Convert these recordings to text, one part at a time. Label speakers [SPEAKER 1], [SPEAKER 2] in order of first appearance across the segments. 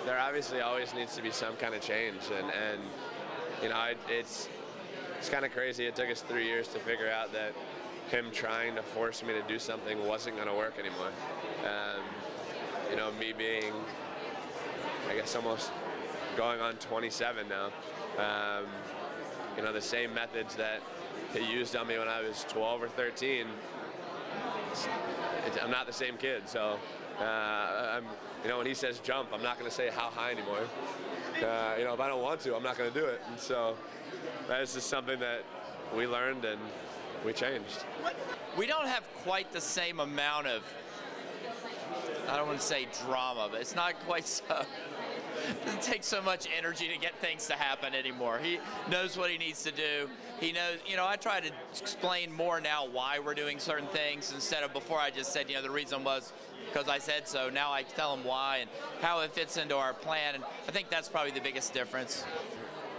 [SPEAKER 1] there obviously always needs to be some kind of change, and you know, it's kind of crazy. It took us 3 years to figure out that him trying to force me to do something wasn't going to work anymore. You know, me being, I guess, almost going on 27 now. You know, the same methods that he used on me when I was 12 or 13. I'm not the same kid, so you know, when he says jump, I'm not going to say how high anymore. You know, if I don't want to, I'm not going to do it. And so that is just something that we learned and we changed.
[SPEAKER 2] We don't have quite the same amount of, I don't want to say drama, but it's not quite so. It doesn't take so much energy to get things to happen anymore. He knows what he needs to do. He knows, you know, I try to explain more now why we're doing certain things instead of before I just said, you know, the reason was because I said so. Now I tell him why and how it fits into our plan, and I think that's probably the biggest difference.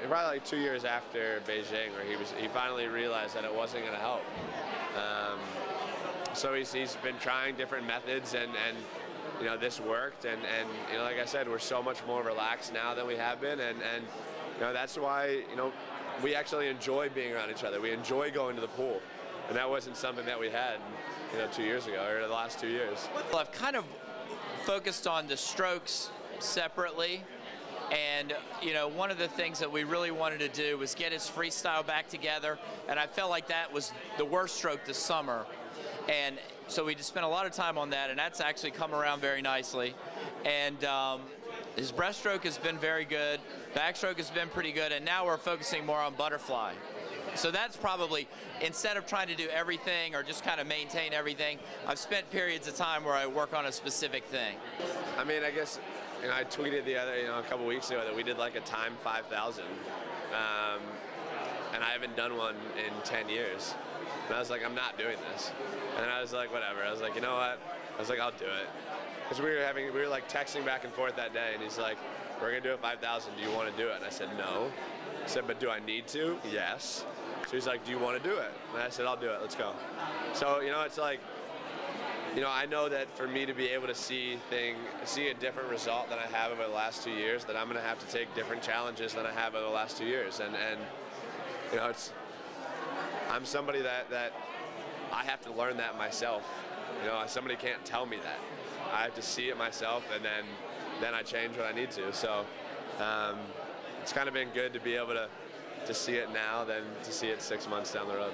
[SPEAKER 1] Probably like 2 years after Beijing, where he finally realized that it wasn't going to help. So he's been trying different methods, and you know, this worked, and you know, like I said, we're so much more relaxed now than we have been, and you know, that's why, you know, we actually enjoy being around each other. We enjoy going to the pool, and that wasn't something that we had, you know, 2 years ago, or the last 2 years.
[SPEAKER 2] Well, I've kind of focused on the strokes separately, and you know, one of the things that we really wanted to do was get his freestyle back together, and I felt like that was the worst stroke this summer, and so we just spent a lot of time on that, and that's actually come around very nicely. And his breaststroke has been very good, backstroke has been pretty good, and now we're focusing more on butterfly. So that's probably, instead of trying to do everything or just kind of maintain everything, I've spent periods of time where I work on a specific thing.
[SPEAKER 1] I mean, I guess, you know, I tweeted a couple weeks ago that we did like a time 5,000, and I haven't done one in 10 years. And I was like, I'm not doing this. And then I was like, whatever. I was like, you know what? I was like, I'll do it. Because we were like texting back and forth that day, and he's like, we're gonna do a 5,000. Do you want to do it? And I said, no. I said, but do I need to? Yes. So he's like, do you want to do it? And I said, I'll do it. Let's go. So, you know, it's like, you know, I know that for me to be able to see a different result than I have over the last 2 years, that I'm gonna have to take different challenges than I have over the last 2 years. And you know, I'm somebody that I have to learn that myself. You know, somebody can't tell me that. I have to see it myself, and then I change what I need to. So it's kind of been good to be able to see it now than to see it 6 months down the road.